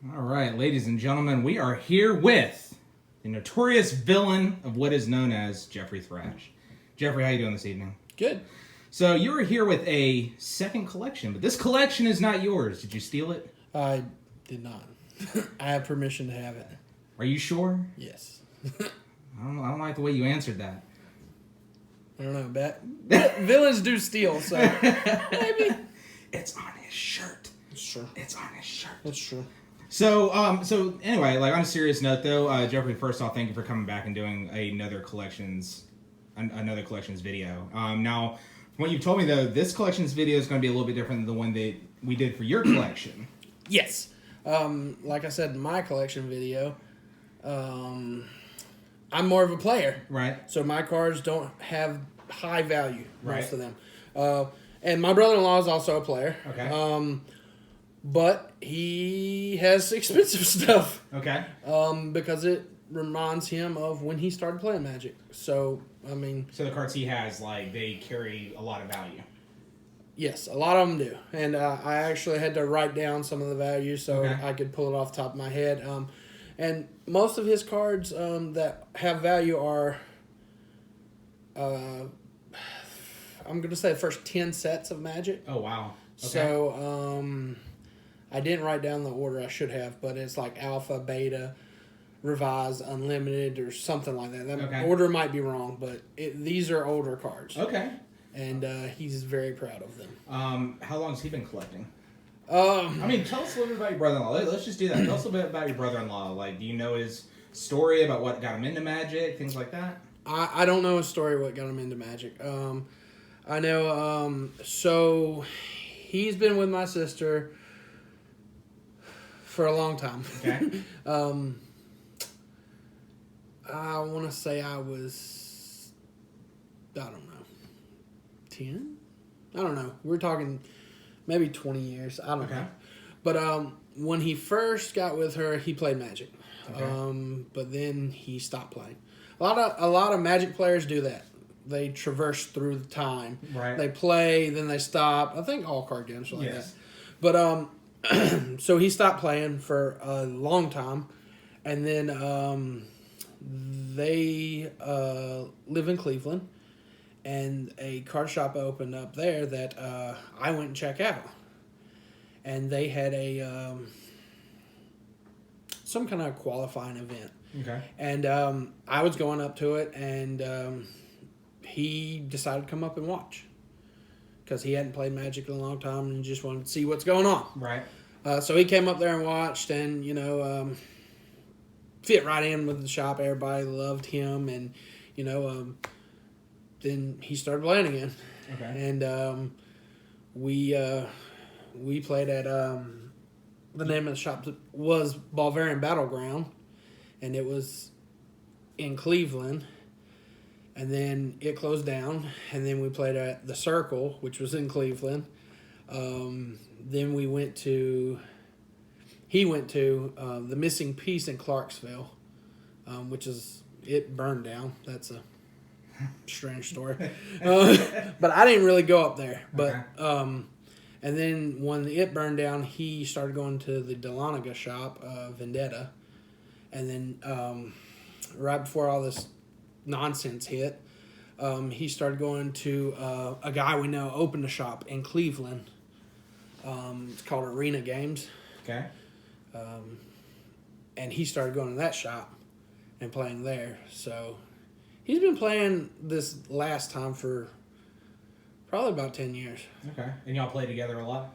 All right, ladies and gentlemen, we are here with the notorious villain of what is known as Jeffrey Thrash. Jeffrey, how you doing this evening? Good. So you are here with a second collection, but this collection is not yours. Did you steal it? I did not. I have permission to have it. Are you sure? Yes. I don't like the way you answered that. I don't know. Villains do steal, so maybe. It's on his shirt. Sure. It's on his shirt. That's true. So anyway, like on a serious note, though, Jeffrey, first off, thank you for coming back and doing another collections video. Now, from what you've told me, though, this collections video is going to be a little bit different than the one that we did for your collection. Yes. Like I said in my collection video, I'm more of a player. Right. So my cards don't have high value, Right. most of them. And my brother-in-law is also a player. Okay. But he has expensive stuff. Okay. Because it reminds him of when he started playing Magic. So, I mean... So the cards he has, like, they carry a lot of value. Yes, a lot of them do. And I actually had to write down some of the values so Okay. I could pull it off the top of my head. And most of his cards that have value are... I'm going to say the first 10 sets of Magic. Oh, wow. Okay. So, I didn't write down the order I should have, but it's like Alpha, Beta, Revise, Unlimited, or something like that. That Okay. order might be wrong, but these are older cards. Okay. And he's very proud of them. How long has he been collecting? I I mean, tell us a little bit about your brother-in-law. Let's just do that. Tell us a little bit about your brother-in-law. Like, do you know his story about what got him into Magic, things like that? I don't know a story what got him into Magic. I know, so he's been with my sister for a long time. Okay. I want to say I was, I don't know, 10? I don't know. We're talking maybe 20 years. I don't Okay. know. But when he first got with her, he played Magic. Okay. But then he stopped playing. A lot of Magic players do that. They traverse through the time. Right. They play, then they stop. I think all card games are like Yes. that. But so he stopped playing for a long time, and then they live in Cleveland, and a card shop opened up there that I went and checked out, and they had a some kind of qualifying event, Okay. and I was going up to it, and he decided to come up and watch. Because he hadn't played Magic in a long time and just wanted to see what's going on. Right. So he came up there and watched and, fit right in with the shop. Everybody loved him. And, then he started playing again. Okay. And we played at the name of the shop was Balvarian Battleground. And it was in Cleveland. And then it closed down, and then we played at the Circle, which was in Cleveland. Then he went to the Missing Piece in Clarksville, which it burned down. That's a strange story. But I didn't really go up there. But Okay. and then when it burned down, he started going to the Dahlonega shop, Vendetta. And then right before all this nonsense hit, he started going to a guy we know opened a shop in Cleveland. It's called Arena Games. Okay. And he started going to that shop and playing there. So he's been playing this last time for probably about 10 years. Okay. And y'all play together a lot?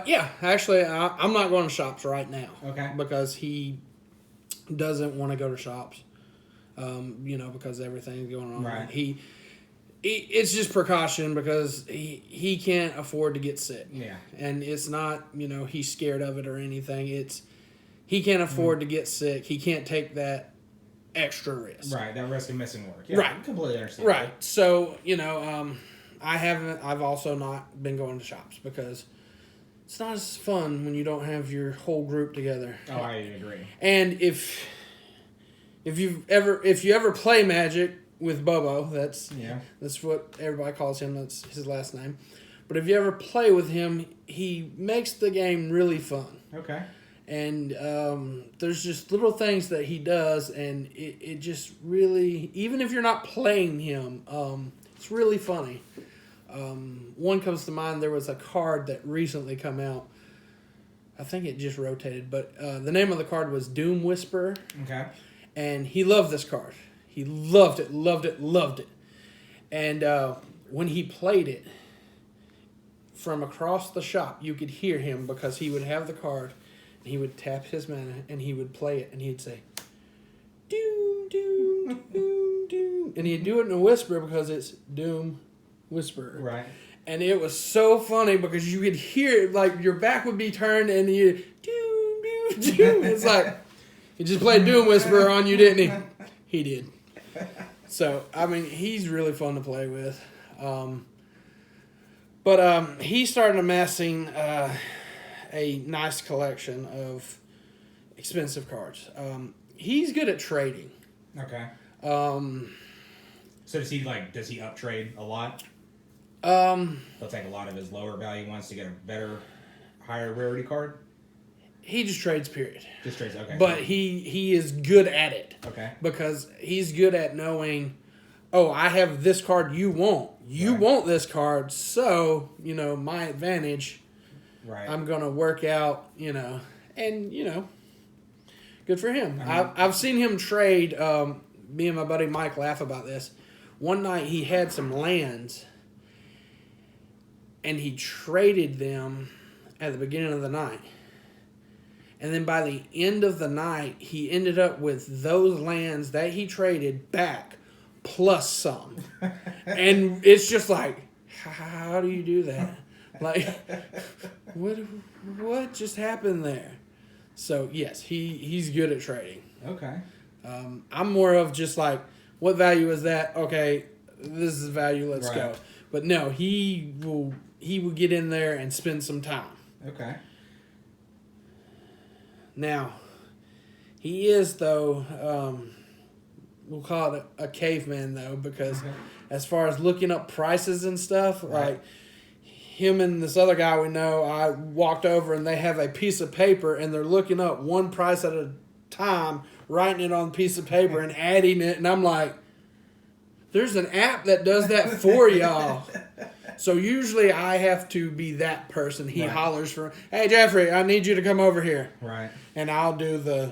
Yeah, actually, I'm not going to shops right now. Okay. Because he doesn't want to go to shops. Because everything's going on. Right. It's just precaution because he can't afford to get sick. Yeah. And it's not, he's scared of it or anything. He can't afford to get sick. He can't take that extra risk. Right. That risk of missing work. Yeah, Right. I completely understand. Right. So, I've also not been going to shops because it's not as fun when you don't have your whole group together. Oh, I agree. And if you ever play Magic with Bobo, that's what everybody calls him. That's his last name. But if you ever play with him, he makes the game really fun. Okay. And there's just little things that he does, and it just really, even if you're not playing him, it's really funny. One comes to mind. There was a card that recently come out. I think it just rotated, but the name of the card was Doom Whisperer. Okay. And he loved this card. He loved it, loved it, loved it. And when he played it, from across the shop, you could hear him because he would have the card, and he would tap his mana, and he would play it, and he'd say, Doom, Doom, Doom, Doom. And he'd do it in a whisper because it's Doom Whisperer. Right. And it was so funny because you could hear it, like your back would be turned and you Doom, Doom, Doom. It's like, he just played Doom Whisperer on you, didn't he? He did. So, I mean, he's really fun to play with. But he started amassing a nice collection of expensive cards. He's good at trading. Okay. So does he up trade a lot? He'll take a lot of his lower value ones to get a better, higher rarity card? He just trades, period. Just trades, okay. But he is good at it. Okay. Because he's good at knowing, oh, I have this card you want. You want this card, so, my advantage, right. I'm going to work out, and, good for him. I've seen him trade, me and my buddy Mike laugh about this. One night he had some lands, and he traded them at the beginning of the night. And then by the end of the night, he ended up with those lands that he traded back, plus some. And it's just like, how do you do that? Like, what just happened there? So, yes, he's good at trading. Okay. I'm more of just like, what value is that? Okay, this is the value, let's go. But no, he will get in there and spend some time. Okay. Now, he is, though, we'll call it a caveman, though, because as far as looking up prices and stuff, like him and this other guy we know, I walked over and they have a piece of paper and they're looking up one price at a time, writing it on a piece of paper and adding it, and I'm like, there's an app that does that for y'all. So usually I have to be that person. He hollers for, hey, Jeffrey, I need you to come over here. Right. And I'll do the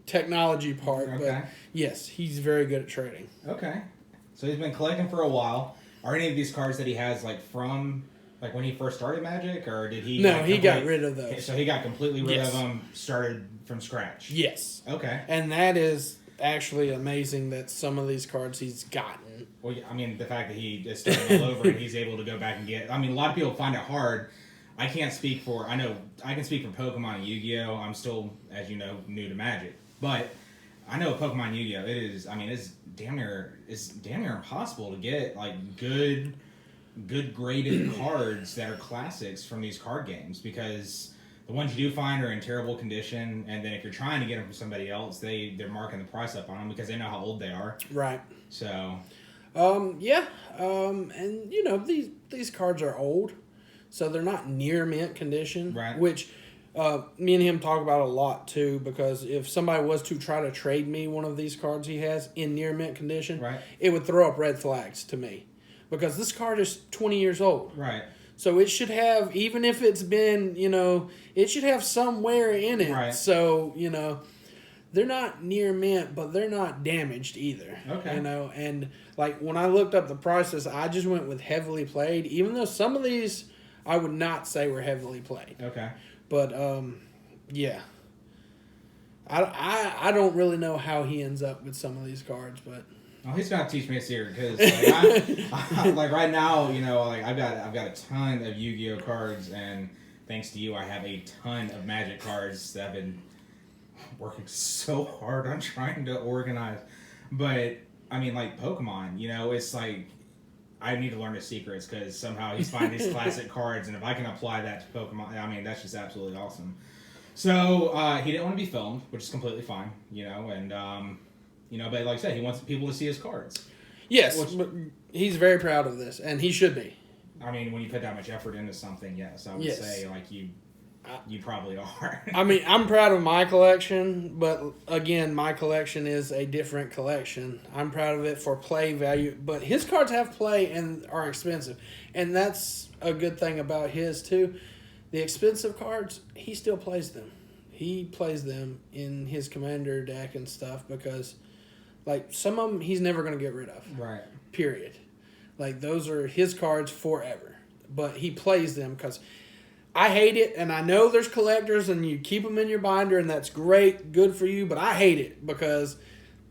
technology part. Okay. But yes, he's very good at trading. Okay. So he's been collecting for a while. Are any of these cards that he has from when he first started Magic, or did he? No, he got rid of those. So he got completely rid of them, started from scratch. Yes. Okay. And that is actually amazing that some of these cards he's gotten. Well, I mean, the fact that he is starting all over and he's able to go back and get. I mean, a lot of people find it hard. I can't speak for. I know I can speak for Pokemon and Yu-Gi-Oh. I'm still, as you know, new to Magic, but I know Pokemon Yu-Gi-Oh. It is. I mean, it's damn near impossible to get good graded cards that are classics from these card games, because the ones you do find are in terrible condition, and then if you're trying to get them from somebody else, they're marking the price up on them because they know how old they are. Right. So. And these cards are old, so they're not near mint condition. Right. Which me and him talk about a lot too, because if somebody was to try to trade me one of these cards he has in near mint condition, it would throw up red flags to me, because this card is 20 years old. Right. So it should have, even if it's been, it should have some wear in it. Right. So, they're not near mint, but they're not damaged either. Okay. And when I looked up the prices, I just went with heavily played, even though some of these I would not say were heavily played. Okay. But, yeah. I don't really know how he ends up with some of these cards, but... Well, he's gonna teach me a secret, because right now, I've got a ton of Yu-Gi-Oh cards, and thanks to you, I have a ton of Magic cards that I've been working so hard on trying to organize. But I mean, Pokemon, it's like I need to learn the secrets, because somehow he's finding these classic cards, and if I can apply that to Pokemon, I mean, that's just absolutely awesome. So he didn't want to be filmed, which is completely fine, and. But like I said, he wants people to see his cards. Yes, but he's very proud of this, and he should be. I mean, when you put that much effort into something, yes, I would say you probably are. I mean, I'm proud of my collection, but again, my collection is a different collection. I'm proud of it for play value, but his cards have play and are expensive. And that's a good thing about his, too. The expensive cards, he still plays them. He plays them in his commander deck and stuff because, like, some of them he's never going to get rid of. Right. Period. Like, those are his cards forever. But he plays them because I hate it, and I know there's collectors, and you keep them in your binder, and that's great, good for you, but I hate it because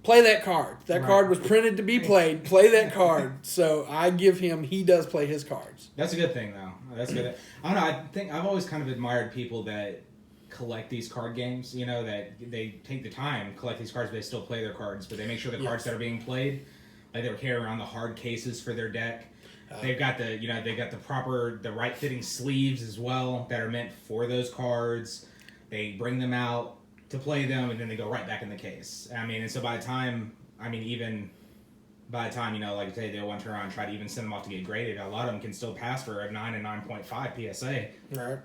play that card. That card was printed to be played. Play that card. So I give him, he does play his cards. That's a good thing, though. That's good. I don't know. I think I've always kind of admired people that collect these card games, you know, that they take the time, collect these cards, but they still play their cards, but they make sure the cards that are being played, like they're carrying around the hard cases for their deck. They've got the right fitting sleeves as well that are meant for those cards. They bring them out to play them, and then they go right back in the case. I mean, and so by the time, you know, like I say, they'll want to turn around and try to even send them off to get graded. A lot of them can still pass for a 9 and 9.5 PSA. Right.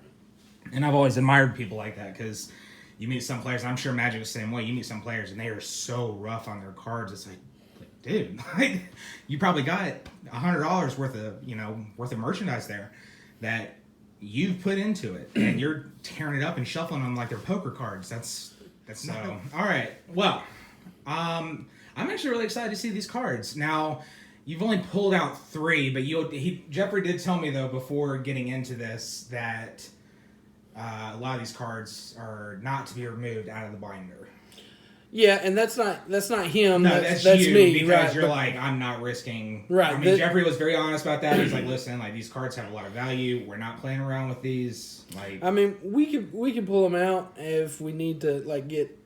And I've always admired people like that because you meet some players, and I'm sure Magic is the same way. You meet some players, and they are so rough on their cards. It's like, dude, like, you probably got $100 worth of merchandise there that you've put into it, and you're tearing it up and shuffling them like they're poker cards. That's so. All right. Well, I'm actually really excited to see these cards. Now, you've only pulled out 3, but Jeffrey did tell me though before getting into this that a lot of these cards are not to be removed out of the binder. Yeah, and that's not him. No, that's you, me. because right, you're like, I'm not risking. Right. I mean, Jeffrey was very honest about that. He's like, listen, like these cards have a lot of value. We're not playing around with these. Like, I mean, we can pull them out if we need to, like, get,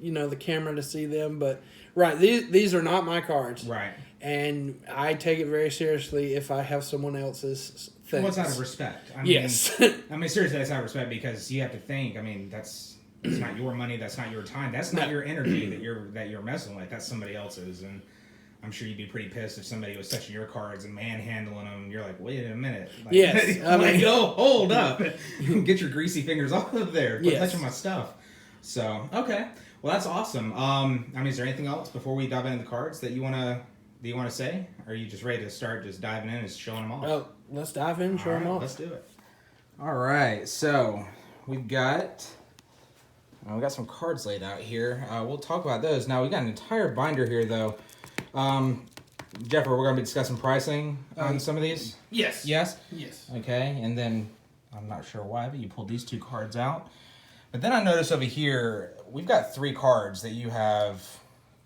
you know, the camera to see them. But right, these are not my cards. right. And I take it very seriously if I have someone else's things. What's out of respect? I mean, Yes. I mean, seriously, that's out of respect because you have to think. I mean, that's not your money. That's not your time. That's not your energy that you're messing with. That's somebody else's. And I'm sure you'd be pretty pissed if somebody was touching your cards and manhandling them. You're like, wait a minute. Like, Yes. I mean, go hold up. Get your greasy fingers off of there. Quit Yes. touching my stuff. So, okay. Well, that's awesome. I mean, is there anything else before we dive into the cards that you want to say? Or are you just ready to start just diving in and showing them off? well, let's dive in, show them off. Let's do it. All right. So, we've got some cards laid out here. We'll talk about those. Now, we got an entire binder here, though. Jeffrey, we're going to be discussing pricing on some of these? Yes. Yes? Yes. Okay, and then, I'm not sure why, but you pulled these 2 cards out. But then I noticed over here, we've got 3 cards that you have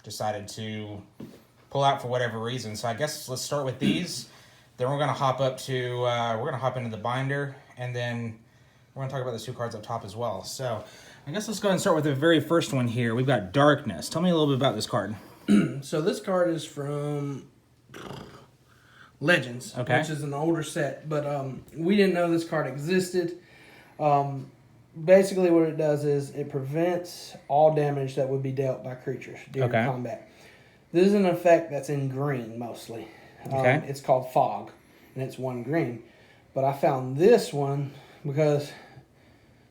decided to pull out for whatever reason. So I guess let's start with these. Then we're going to hop into the binder, and then we're going to talk about those 2 cards up top as well. So I guess let's go ahead and start with the very first one here. We've got Darkness. Tell me a little bit about this card. So this card is from Legends, Okay. which is an older set, but we didn't know this card existed. Basically what it does is it prevents all damage that would be dealt by creatures during combat. This is an effect that's in green mostly. Okay. It's called Fog, and it's 1 green. But I found this one because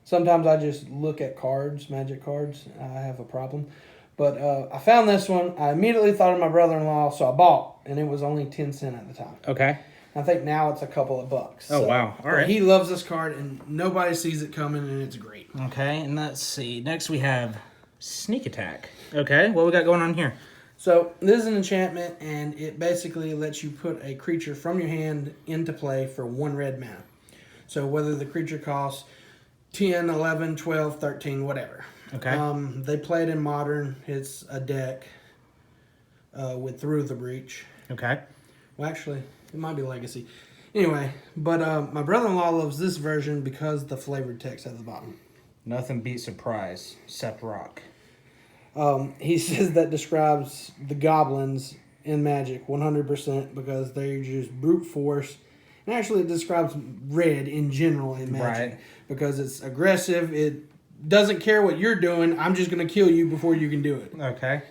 sometimes I just look at cards, magic cards. I have a problem. But I found this one. I immediately thought of my brother-in-law, so I bought, and it was only 10 cents at the time. Okay. I think now it's a couple of bucks. Oh, wow. All right. He loves this card, and nobody sees it coming, and it's great. Okay, and let's see. Next we have Sneak Attack. Okay, what we got going on here? So this is an enchantment, and it basically lets you put a creature from your hand into play for 1 red mana. So whether the creature costs 10, 11, 12, 13, whatever. Okay. They play it in Modern. It's a deck with Through the Breach. Okay. Well, actually, it might be Legacy. Anyway, but my brother-in-law loves this version because the flavored text at the bottom. Nothing beats surprise, except rock. He says that describes the goblins in Magic 100% because they just brute force. And actually, it describes red in general in Magic. Right. Because it's aggressive. It doesn't care what you're doing. I'm just going to kill you before you can do it. Okay.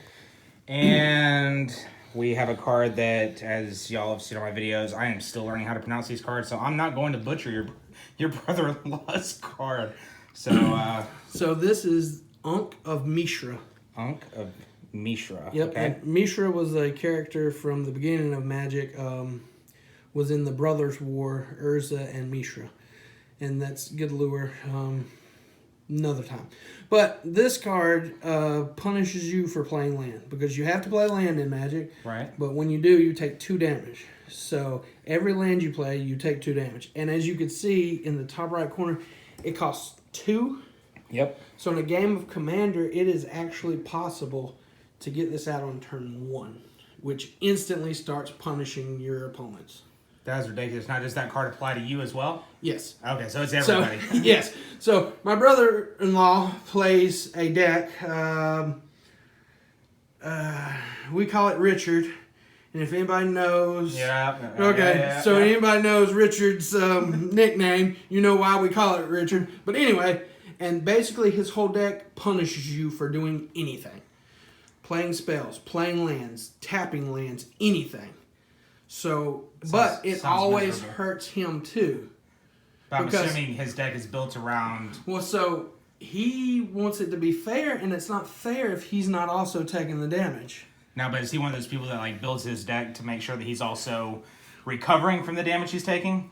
And we have a card that, as y'all have seen on my videos, I am still learning how to pronounce these cards, so I'm not going to butcher your brother-in-law's card. So this is Ankh of Mishra. Ankh of Mishra. Yep. Okay. And Mishra was a character from the beginning of Magic. Was in the Brothers War, Urza and Mishra, and that's good lure. Another time. But this card punishes you for playing land because you have to play land in Magic. Right. But when you do, you take 2 damage. So every land you play, you take 2 damage. And as you can see in the top right corner, it costs 2. Yep. So in a game of Commander, it is actually possible to get this out on turn 1, which instantly starts punishing your opponents. That's ridiculous. Not just that card apply to you as well? Yes. Okay, so it's everybody. So, yes. So my brother-in-law plays a deck. We call it Richard. And if anybody knows... Yeah. Okay, so anybody knows Richard's nickname, you know why we call it Richard. But anyway, and basically his whole deck punishes you for doing anything. Playing spells, playing lands, tapping lands, anything. So, but it always miserable. hurts him too. But I'm because- assuming his deck is built around... Well, so he wants it to be fair, and it's not fair if he's not also taking the damage. Now, but is he one of those people that like builds his deck to make sure that he's also recovering from the damage he's taking?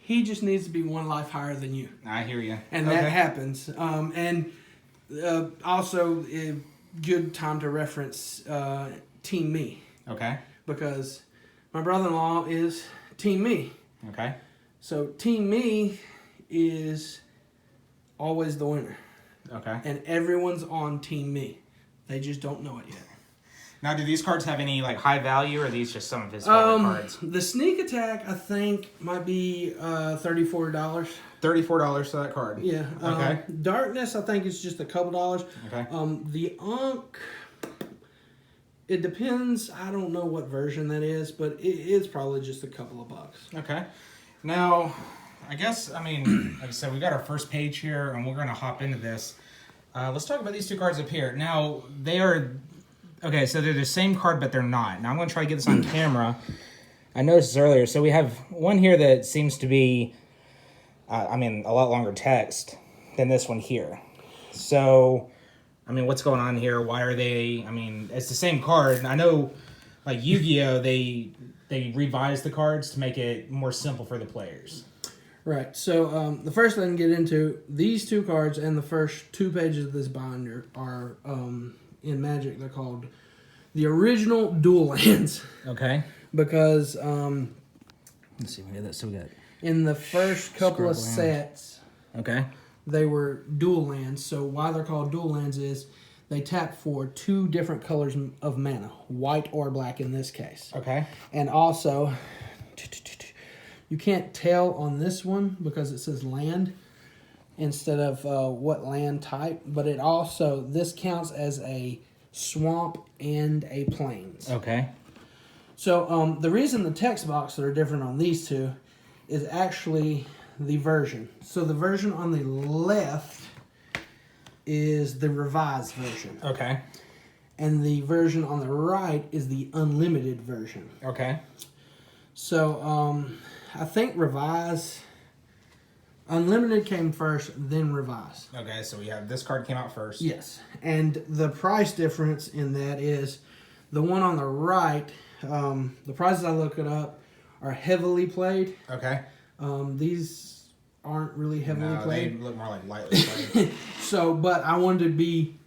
He just needs to be 1 life higher than you. I hear you. And that happens. And also, a good time to reference Team Me. Okay. Because my brother-in-law is Team Me. Okay. So Team Me is always the winner. Okay. And everyone's on Team Me. They just don't know it yet. Now, do these cards have any like high value, or are these just some of his favorite cards? The Sneak Attack, I think, might be $34. $34 for that card. Yeah. Okay. Darkness, I think, is just a couple dollars. Okay. The Ankh, it depends. I don't know what version that is, but it's probably just a couple of bucks. Okay. Now, I guess, I mean, like I said, we got our first page here, and we're going to hop into this. Let's talk about these 2 cards up here. Now, they are... Okay, so they're the same card, but they're not. Now, I'm going to try to get this on camera. I noticed this earlier. So we have one here that seems to be, a lot longer text than this one here. So, I mean, what's going on here? Why are they... I mean, it's the same card. I know, like, Yu-Gi-Oh!, they revised the cards to make it more simple for the players. Right. So the first thing to get into, these 2 cards and the first 2 pages of this binder are... in Magic, they're called the original dual lands. Okay. Because Let's see, we got that. So we got... in the first couple of Scrub sets, Okay. they were dual lands. So why they're called dual lands is they tap for 2 different colors of mana, white or black in this case. Okay. And also, you can't tell on this one because it says land instead of what land type, but it also, this counts as a swamp and a plains. Okay. So the reason the text boxes are different on these 2 is actually the version. So the version on the left is the revised version. Okay. And the version on the right is the unlimited version. Okay. So I think revised... Unlimited came first, then revised. Okay, so we have this card came out first. Yes. And the price difference in that is the one on the right, the prices I looked it up are heavily played. Okay. These aren't really heavily No, played. they look more like lightly played. So, but I wanted to be,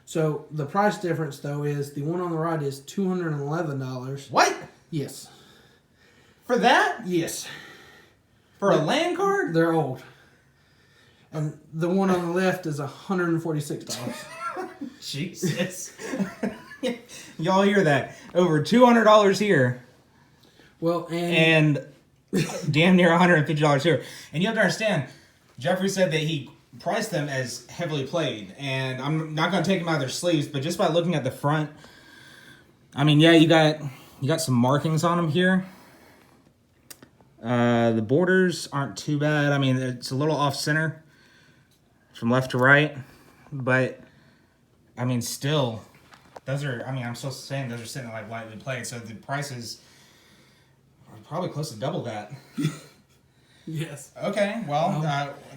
So the price difference, though, is the one on the right is $211. What? Yes. For that? Yes. For a land card? They're old. And the one on the left is $146. Jesus. Y'all hear that? Over $200 here. Well, And damn near $150 here. And you have to understand, Jeffrey said that he priced them as heavily played. And I'm not going to take them out of their sleeves, but just by looking at the front, I mean, yeah, you got some markings on them here. The borders aren't too bad. I mean, it's a little off center from left to right, but I mean, still, those are, I mean, I'm still saying those are sitting like lightly played, so the prices are probably close to double that. Yes. Okay, well,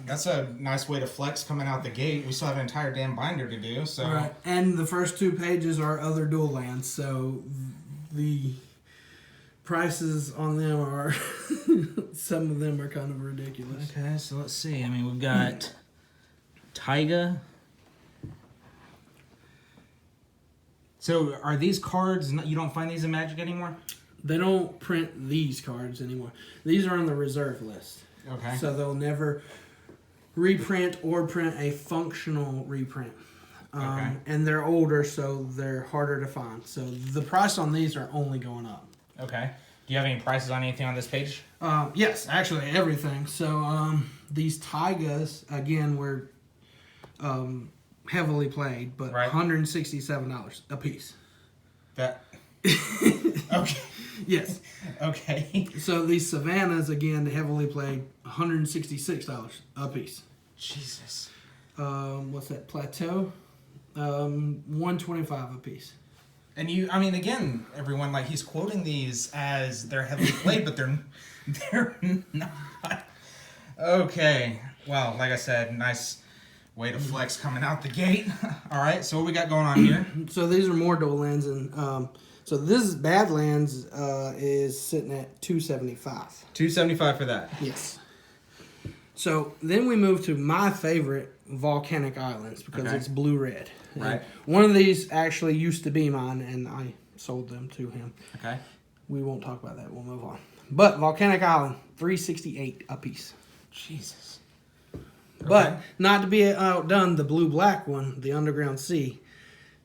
that's a nice way to flex coming out the gate. We still have an entire damn binder to do, so... All right. And the first 2 pages are other dual lands, so the prices on them are... some of them are kind of ridiculous. Okay, so let's see. I mean, we've got Taiga. So are these cards, you don't find these in Magic anymore? They don't print these cards anymore. These are on the reserve list. Okay. So they'll never reprint or print a functional reprint. Okay. And they're older, so they're harder to find. So the price on these are only going up. Okay. Do you have any prices on anything on this page? Yes, actually everything. So these Taigas, again, were heavily played, but Right. $167 a piece. That... Okay. Yes. Okay. So these Savannahs, again, heavily played, $166 a piece. Jesus. What's that, Plateau? $125 a piece. And I mean, again, everyone, like, he's quoting these as they're heavily played, but they're not. Okay. Well, like I said, nice way to flex coming out the gate. All right, so what we got going on here? So these are more dual lands, and so this is Badlands is sitting at $275. $275 for that. Yes. So then we move to my favorite, Volcanic Islands, because Okay. it's blue-red. Right. And one of these actually used to be mine, and I sold them to him. Okay. We won't talk about that. We'll move on. But Volcanic Island, $368 a piece. Jesus. But not to be outdone, the blue-black one, the Underground Sea,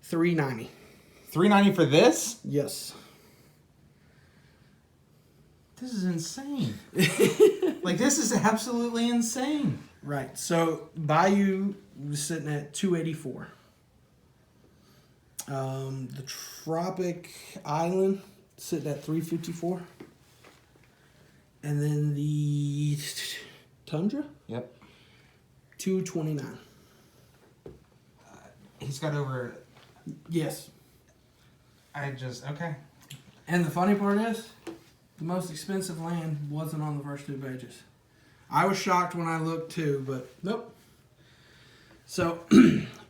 $390. $390 for this? Yes. This is insane. Like, this is absolutely insane. Right. So Bayou was sitting at $284. The Tropic Island sitting at $354. And then the Tundra, Yep. $229. He's got over... Yes. Okay. And the funny part is, the most expensive land wasn't on the first 2 pages. I was shocked when I looked too, but nope. So,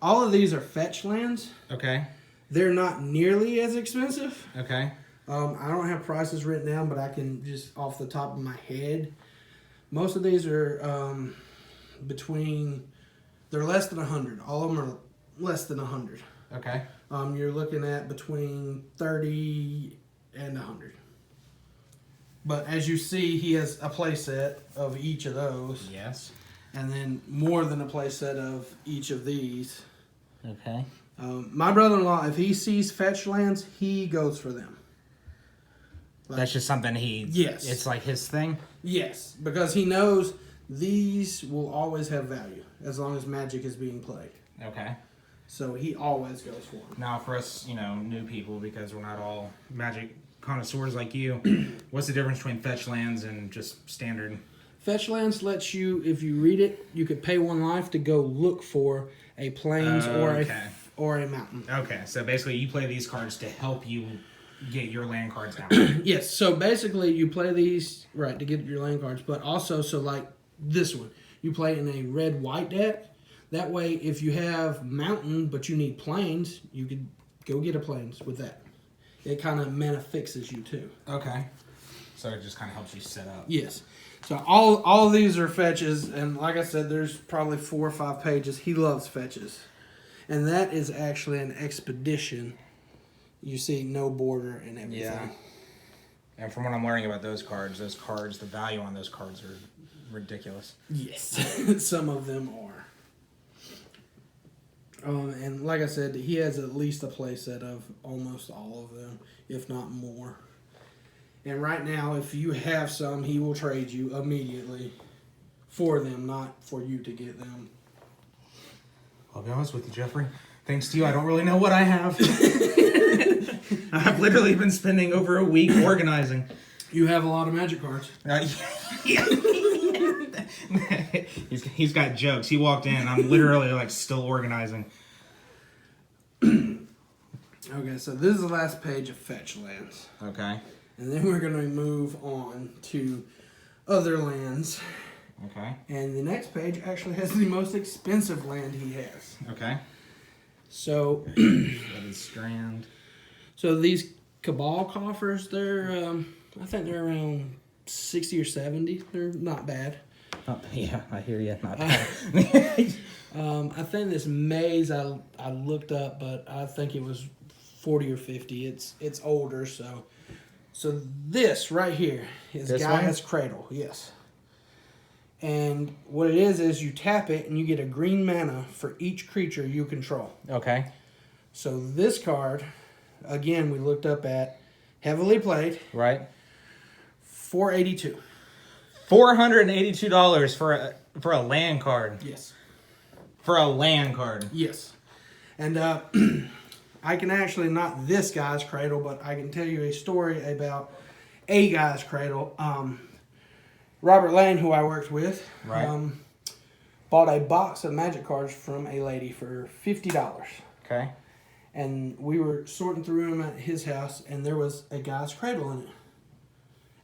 all of these are fetch lands. Okay. They're not nearly as expensive. Okay. I don't have prices written down, but I can just off the top of my head. Most of these are they're less than 100. All of them are less than 100. Okay. You're looking at between 30 and 100. But as you see, he has a play set of each of those. Yes. And then more than a play set of each of these. Okay. My brother-in-law, if he sees fetch lands, he goes for them. That's just something Yes. It's like his thing? Yes, because he knows these will always have value as long as Magic is being played. Okay. So he always goes for them. Now, for us, new people, because we're not all Magic connoisseurs like you, what's the difference between fetch lands and just standard? Fetch lands lets you, if you read it, you could pay 1 life to go look for a plains or a mountain. Okay, so basically you play these cards to help you get your land cards out. Yes, so basically you play these, right, to get your land cards, but also, so like this one, you play in a red-white deck. That way, if you have mountain, but you need plains, you could go get a plains with that. It kind of mana fixes you too. Okay. So it just kind of helps you set up. Yes. So all of these are fetches, and like I said, there's probably 4 or 5 pages. He loves fetches. And that is actually an expedition. You see no border and everything. Yeah. And from what I'm learning about those cards, the value on those cards are ridiculous. Yes. Some of them are. And like I said, he has at least a play set of almost all of them, if not more. And right now, if you have some, he will trade you immediately for them, not for you to get them. I'll be honest with you, Jeffrey. Thanks to you, I don't really know what I have. I've literally been spending over a week organizing. You have a lot of Magic cards. He's got jokes. He walked in. I'm literally still organizing. Okay, so this is the last page of fetch lands. Okay. And then we're going to move on to other lands. Okay. And the next page actually has the most expensive land he has. Okay. So, That is Strand. so these Cabal coffers, they're I think they're around 60 or 70. They're not bad. Yeah, I hear you. Not bad. I think this maze I looked up, but I think it was 40 or 50. It's older, so this right here is This Gaia's Cradle, yes. And what it is you tap it and you get a green mana for each creature you control. Okay. So this card, again, we looked up at, heavily played, Right. $482. $482 for a land card. Yes. For a land card. Yes. And I can actually, not this guy's cradle, but I can tell you a story about a guy's cradle. Robert Lane, who I worked with, Right. bought a box of Magic cards from a lady for $50. Okay. And we were sorting through them at his house, and there was a guy's cradle in it.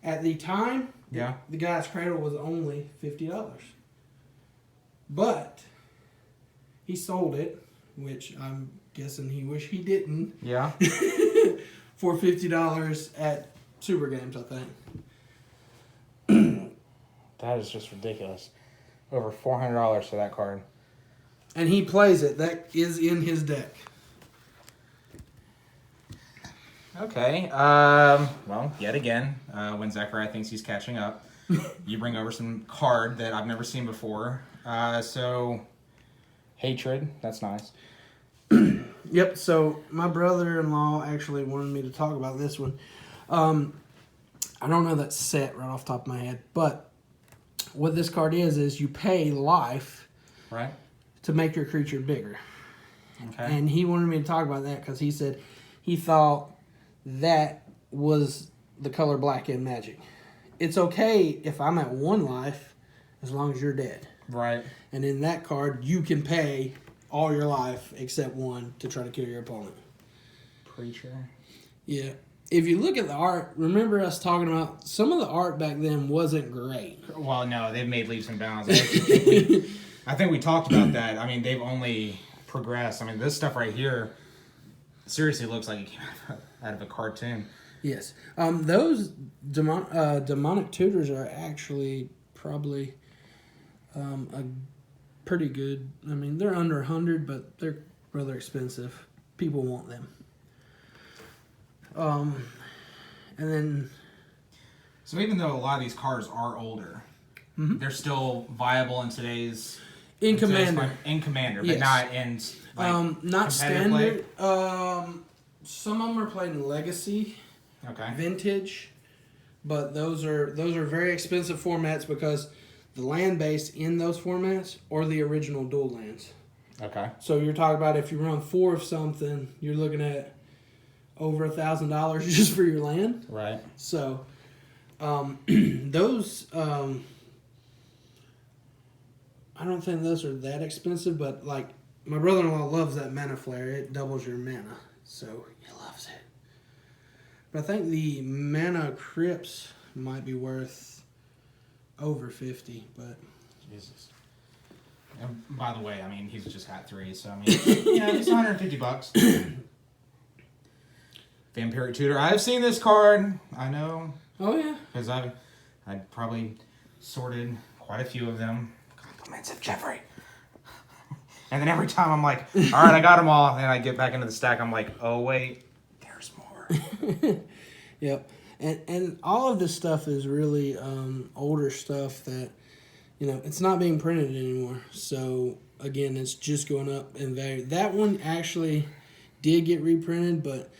At the time, Yeah. the guy's cradle was only $50. But he sold it, which I'm guessing he wished he didn't, Yeah. for $50 at Super Games, I think. That is just ridiculous. Over $400 for that card. And he plays it. That is in his deck. Okay. Well, yet again, when Zechariah thinks he's catching up, you bring over some card that I've never seen before. So, Hatred. That's nice. Yep, so my brother-in-law actually wanted me to talk about this one. I don't know that set right off the top of my head, but what this card is you pay life Right? to make your creature bigger. Okay. And he wanted me to talk about that because he said he thought that was the color black in Magic. It's okay if I'm at 1 life as long as you're dead. Right. And in that card, you can pay all your life except 1 to try to kill your opponent. Preacher. Yeah. If you look at the art, remember us talking about some of the art back then wasn't great. Well, no, they've made leaps and bounds. I think we talked about that. I mean, they've only progressed. I mean, this stuff right here seriously looks like it came out of a cartoon. Yes. Those demonic tutors are actually probably a pretty good. I mean, they're under 100, but they're rather expensive. People want them. And then... So even though a lot of these cards are older, they're still viable in today's... In Commander. In Commander, but Yes. not in... Like, not competitive standard. Some of them are played in Legacy, Okay. Vintage, but those are very expensive formats because the land base in those formats are the original dual lands. Okay. So you're talking about if you run 4 of something, you're looking at over $1,000 just for your land. Right. So those I don't think those are that expensive, but like my brother-in-law loves that mana flare. It doubles your mana, so he loves it. But I think the mana crypts might be worth over 50, but Jesus. And by the way, I mean, he's just had 3, so I mean, yeah, it's $150. Vampiric Tutor. I've seen this card. I know. oh yeah. Because I'd probably sorted quite a few of them. Compliments of Jeffrey. And then every time I'm like, all right, I got them all. And I get back into the stack. I'm like, oh, wait, there's more. Yep. And all of this stuff is really older stuff that, you know, it's not being printed anymore. So, again, it's just going up in value. That one actually did get reprinted, but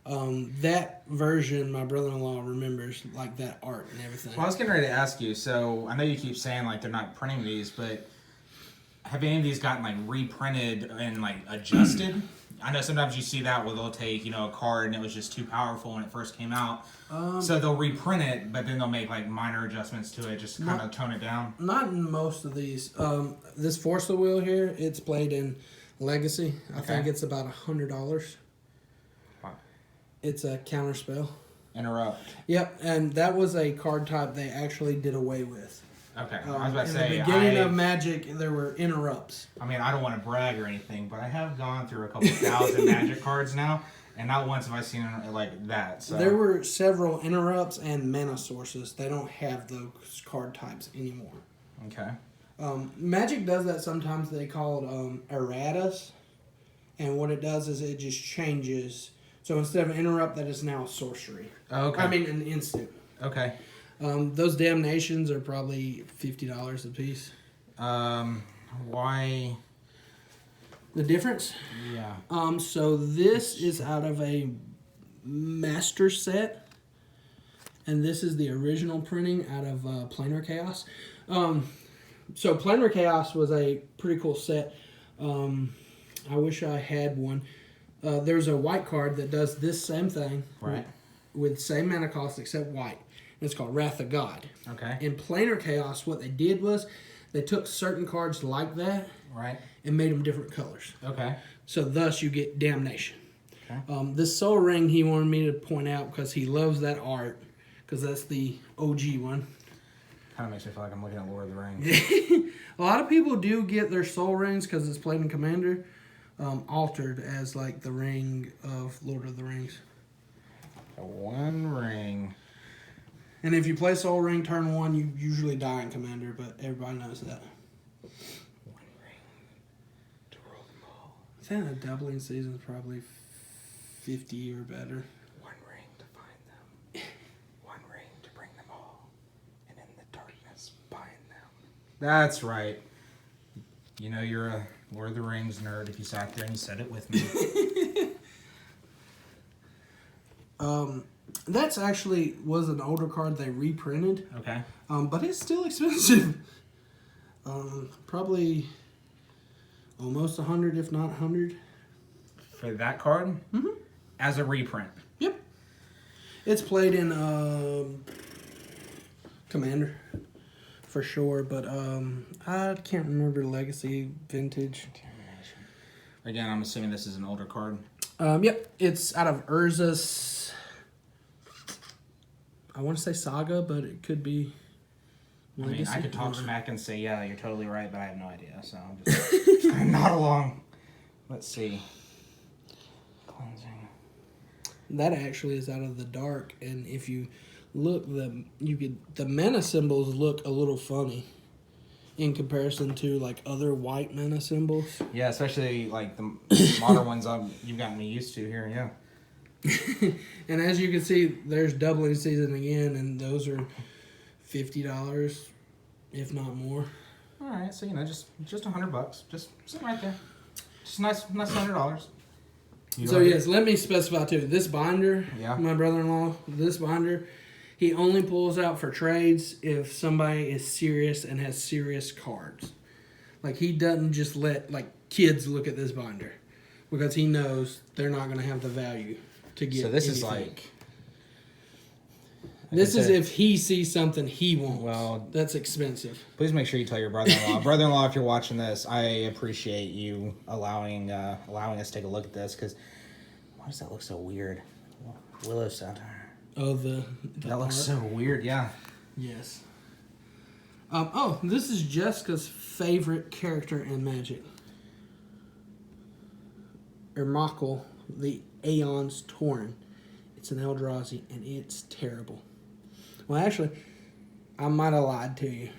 that version, my brother-in-law remembers, like, that art and everything. Well, I was getting ready to ask you. So I know you keep saying, like, they're not printing these, but have any of these gotten, like, reprinted and, like, adjusted? I know sometimes you see that where they'll take, you know, a card and it was just too powerful when it first came out. So they'll reprint it, but then they'll make, like, minor adjustments to it just to kind of tone it down. Not in most of these. This Force the Wheel here, it's played in Legacy. I think it's about $100. Wow. It's a counterspell. Interrupt. Yep, and that was a card type they actually did away with. Okay, I was about to in say, the beginning of Magic, there were interrupts. I mean, I don't want to brag or anything, but I have gone through a couple thousand Magic cards now, and not once have I seen it like that. So There were several interrupts and mana sources. They don't have those card types anymore. Okay. Magic does that sometimes. They call it erratas, and what it does is it just changes. So instead of interrupt, that is now sorcery. Okay. I mean, an instant. Okay. Those damnations are probably $50 a piece. Why? The difference? Yeah. So this is out of a master set, and this is the original printing out of Planar Chaos. So Planar Chaos was a pretty cool set. I wish I had one. There's a white card that does this same thing, Right. with same mana cost except white. It's called Wrath of God. Okay. In Planar Chaos, what they did was they took certain cards like that Right. and made them different colors. Okay. So thus you get Damnation. Okay. This Soul Ring he wanted me to point out because he loves that art, because that's the OG one. Kind of makes me feel like I'm looking at Lord of the Rings. A lot of people do get their Soul Rings because it's played in Commander altered as like the ring of Lord of the Rings. One ring. And if you play Soul Ring turn 1, you usually die in Commander, but everybody knows that. One ring to rule them all. I think a doubling season is probably 50 or better. One ring to find them. One ring to bring them all. And in the darkness bind them. That's right. You know you're a Lord of the Rings nerd if you sat there and you said it with me. That's actually was an older card they reprinted. Okay. But it's still expensive. Probably almost 100, if not 100. For that card? Mm-hmm. As a reprint. Yep. It's played in Commander for sure, but I can't remember Legacy, Vintage. Again, I'm assuming this is an older card. Yep. It's out of Urza's. I want to say Saga, but it could be. I mean, Legacy. I could talk smack and say, yeah, you're totally right, but I have no idea, so I'm just not along. Let's see. Cleansing. That actually is out of the dark, and if you look, the mana symbols look a little funny in comparison to like other white mana symbols. Yeah, especially like the modern ones you've gotten me used to here, yeah. And as you can see, there's doubling season again, and those are $50, if not more. All right, so just $100, just sitting right there, just nice $100. So yes, let me specify too. This binder, Yeah. my brother-in-law, this binder, he only pulls out for trades if somebody is serious and has serious cards. Like he doesn't just let like kids look at this binder because he knows they're not going to have the value to get. So this is anything. like This I is said, if he sees something he wants. Well, that's expensive. please make sure you tell your brother-in-law. Brother-in-law, if you're watching this, I appreciate you allowing us to take a look at this, because why does that look so weird? Willow Satire. Oh, the That looks art? so weird, yeah. Yes. This is Jessica's favorite character in Magic. Ermakul, the Aeon's Torn. It's an Eldrazi, and it's terrible. Well, actually, I might have lied to you,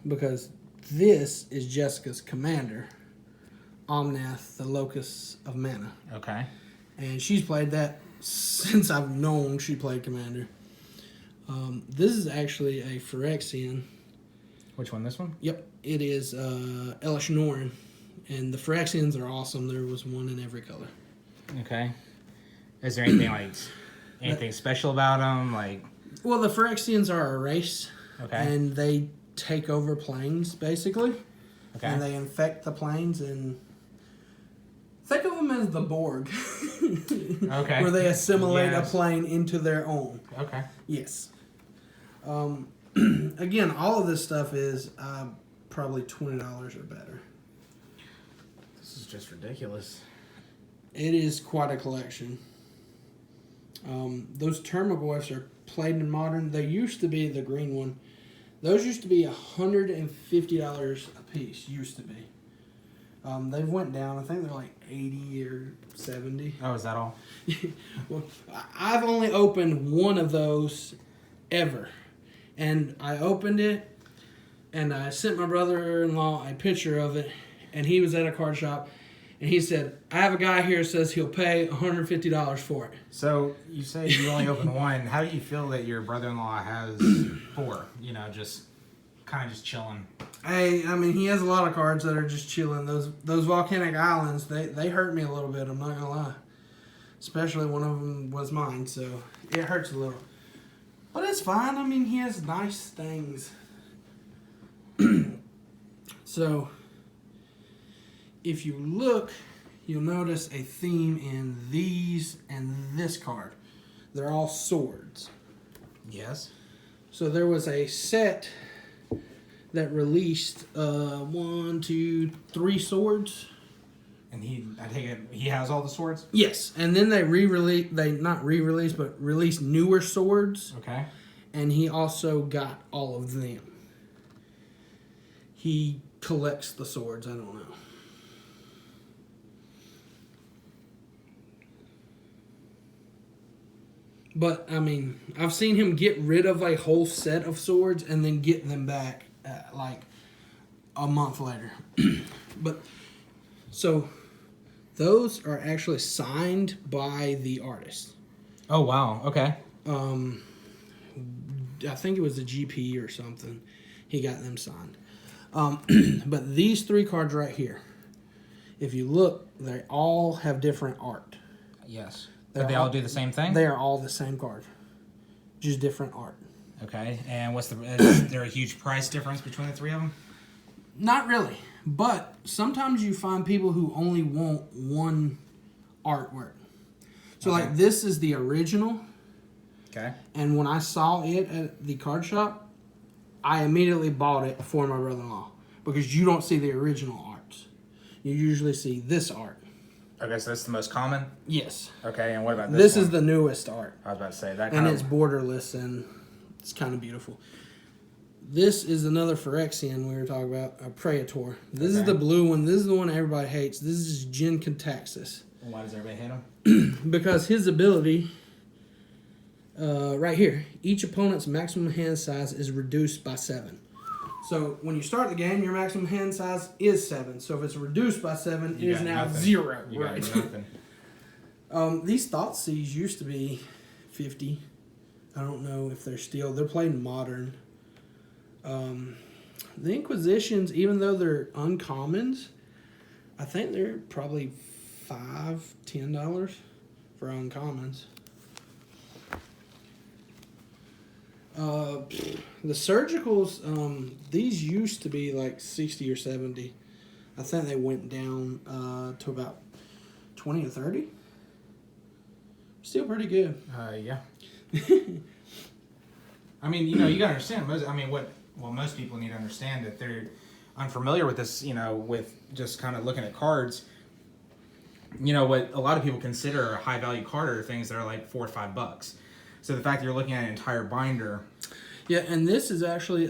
because this is Jessica's commander, Omnath, the Locust of Mana. Okay. And she's played that since I've known she played commander. This is actually a Phyrexian. Which one, this one? Yep, it is Elish Norn. And the Phyrexians are awesome. There was one in every color. Okay. Is there anything anything special about them? Like, Well, the Phyrexians are a race. Okay. And they take over planes, basically. okay. And they infect the planes and... Think of them as the Borg. Okay. Where they assimilate Yes. a plane into their own. Okay. Yes. Again, all of this stuff is probably $20 or better. This is just ridiculous. It is quite a collection. Those Termagoyfs are played in Modern. They used to be the green one. Those used to be $150 a piece. Used to be. They've went down. I think they're like 80 or 70. Oh, is that all? Well, I've only opened one of those ever, and I opened it, and I sent my brother-in-law a picture of it, and he was at a card shop, and he said, "I have a guy here who says he'll pay $150 for it." So you say you only opened one. How do you feel that your brother-in-law has 4? You know, just kind of just chilling. I mean, he has a lot of cards that are just chilling. Those volcanic islands, they hurt me a little bit. I'm not gonna lie. Especially one of them was mine, so it hurts a little. But it's fine. I mean, he has nice things. So, if you look, you'll notice a theme in these and this card. They're all swords. Yes. So there was a set that released 1, 2, 3 swords. And I take it, he has all the swords? Yes, and then they released newer swords. Okay. And he also got all of them. He collects the swords, I don't know. But, I mean, I've seen him get rid of a whole set of swords and then get them back like a month later. But, so, those are actually signed by the artist. Oh, wow. Okay. I think it was the GP or something. He got them signed. But these 3 cards right here, if you look, they all have different art. Yes. Did they all do the same thing? They are all the same card, just different art. Okay. And is there a huge price difference between the 3 of them? Not really, but sometimes you find people who only want one artwork. So, Okay. like, this is the original. Okay. And when I saw it at the card shop, I immediately bought it for my brother-in-law because you don't see the original arts. You usually see this art. Okay, so that's the most common? Yes. Okay, and what about This one? is the newest art. I was about to say that And it's borderless and it's kind of beautiful. This is another Phyrexian we were talking about, a Praetor. This is the blue one. This is the one everybody hates. This is Jin Contaxis. Why does everybody hate him? Because his ability, right here, each opponent's maximum hand size is reduced by 7. So when you start the game, your maximum hand size is 7. So if it's reduced by 7, it is now nothing. 0. You Right. got nothing. These Thoughtseas used to be 50. I don't know if they're still. They're played modern. The Inquisitions, even though they're uncommons, I think they're probably $5, $10 for uncommons. The surgicals, these used to be like 60 or 70. I think they went down to about 20 or 30. Still pretty good. Yeah. I mean, you gotta understand. Most people need to understand that they're unfamiliar with this. With just kind of looking at cards. What a lot of people consider a high value card are things that are like $4 or $5. So the fact that you're looking at an entire binder. Yeah, and this is actually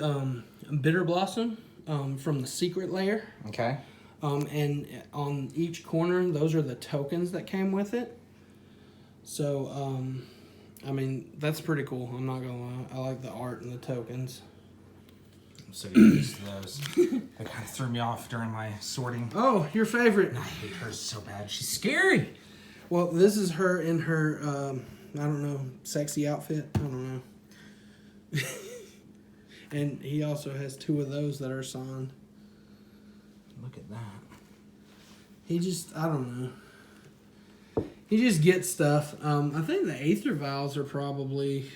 Bitter Blossom from the Secret Lair. Okay. And on each corner, those are the tokens that came with it. So, I mean, that's pretty cool. I'm not going to lie. I like the art and the tokens. I'm so used to those. They kind of threw me off during my sorting. Oh, your favorite. I hate her so bad. She's scary. Well, this is her in her, I don't know, sexy outfit. I don't know. And he also has 2 of those that are signed. Look at that. He just, I don't know. He just gets stuff. I think the Aether Vials are probably,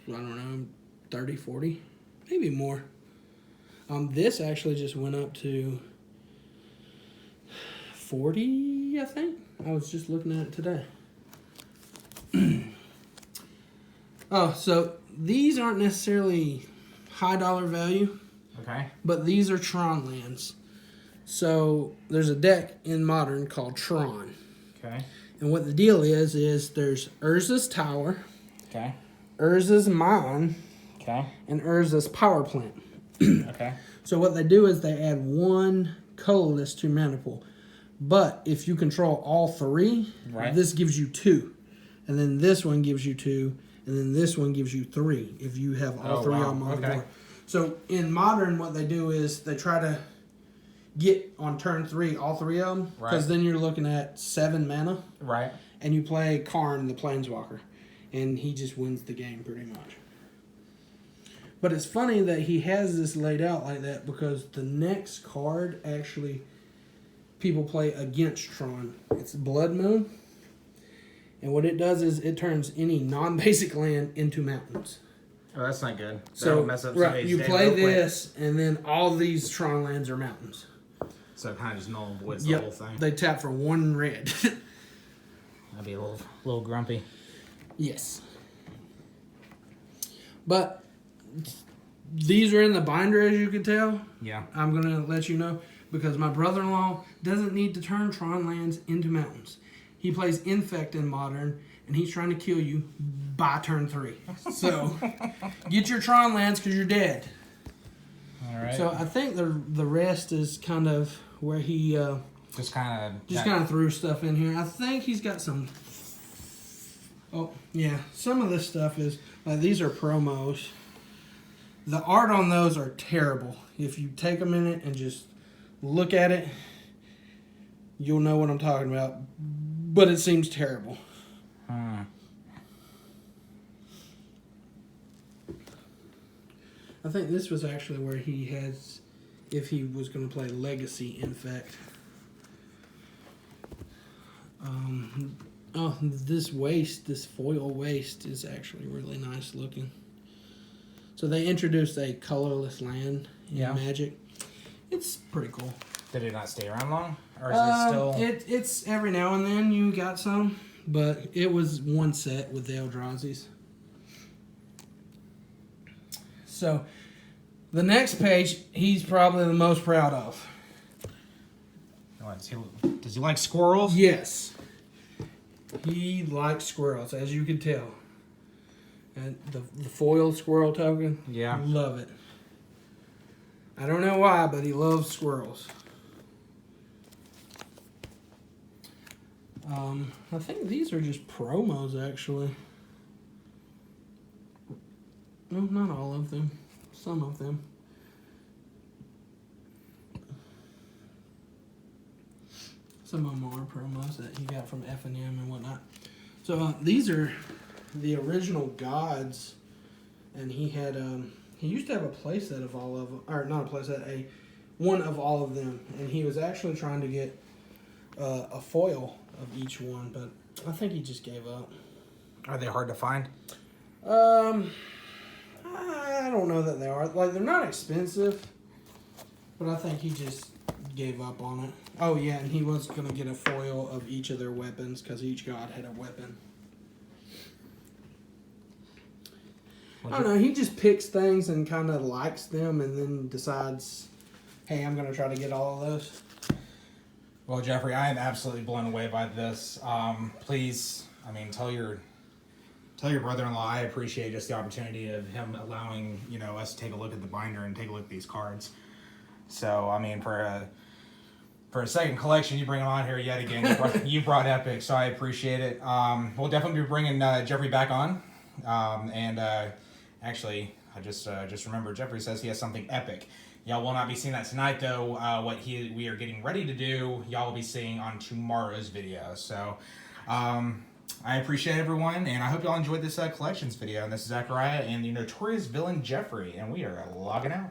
I don't know, 30, 40, maybe more. This actually just went up to 40, I think. I was just looking at it today. Oh, so these aren't necessarily high dollar value. Okay. But these are Tron lands. So there's a deck in Modern called Tron. Okay. And what the deal is there's Urza's Tower, Okay. Urza's Mine, Okay. and Urza's Power Plant. Okay. So what they do is they add one colorless to mana pool. But if you control all three, Right. this gives you 2. And then this one gives you 2. And then this one gives you 3 if you have all three wow. of them on the Okay. board. So in Modern, what they do is they try to get on turn 3 all 3 of them. Right. Because then you're looking at 7 mana. Right. And you play Karn, the Planeswalker. And he just wins the game pretty much. But it's funny that he has this laid out like that because the next card actually people play against Tron. It's Blood Moon. And what it does is it turns any non-basic land into mountains. Oh, that's not good. So That'll mess up right, somebody's you day play real quick. this, and then all these Tron lands are mountains. So it kind of just null and voids Yep, the whole thing. they tap for 1 red. That'd be a little grumpy. Yes. But these are in the binder, as you can tell. Yeah. I'm going to let you know because my brother-in-law doesn't need to turn Tron lands into mountains. He plays Infect in Modern, and he's trying to kill you by turn 3. So, get your Tron lands because you're dead. All right. So, I think the rest is kind of where he Just kind kind of threw stuff in here. I think he's got some... Oh, yeah. Some of this stuff is... Like, these are promos. The art on those are terrible. If you take a minute and just look at it, you'll know what I'm talking about. But it seems terrible. I think this was actually where he has, if he was going to play Legacy Infect. Oh, this waist, this foil waist is actually really nice looking. So they introduced a colorless land in Yeah. Magic. It's pretty cool. Did it not stay around long, or is it still? It's every now and then you got some, but it was one set with the Eldrazi's. So, the next page, he's probably the most proud of. does he like squirrels? Yes. He likes squirrels, as you can tell. And the foil squirrel token, Yeah. love it. I don't know why, but he loves squirrels. I think these are just promos, actually. No, not all of them. Some of them. Some of them are promos that he got from F&M and whatnot. So these are the original gods, and he had he used to have a playset of all of them, or not a playset, one of all of them, and he was actually trying to get a foil of each one, but I think he just gave up. Are they hard to find? I don't know that they are. Like, they're not expensive, but I think he just gave up on it. Oh, yeah, and he was going to get a foil of each of their weapons because each god had a weapon. I don't know. He just picks things and kind of likes them and then decides, hey, I'm going to try to get all of those. Well, Jeffrey, I am absolutely blown away by this. Please, tell your brother-in-law I appreciate just the opportunity of him allowing us to take a look at the binder and take a look at these cards. So for a second collection, you bring him on here yet again. You brought Epic, so I appreciate it. We'll definitely be bringing Jeffrey back on. Actually, I just remembered Jeffrey says he has something epic. Y'all will not be seeing that tonight, though. What we are getting ready to do, y'all will be seeing on tomorrow's video. So, I appreciate everyone, and I hope y'all enjoyed this collections video. And this is Zachariah and the notorious villain Jeffrey, and we are logging out.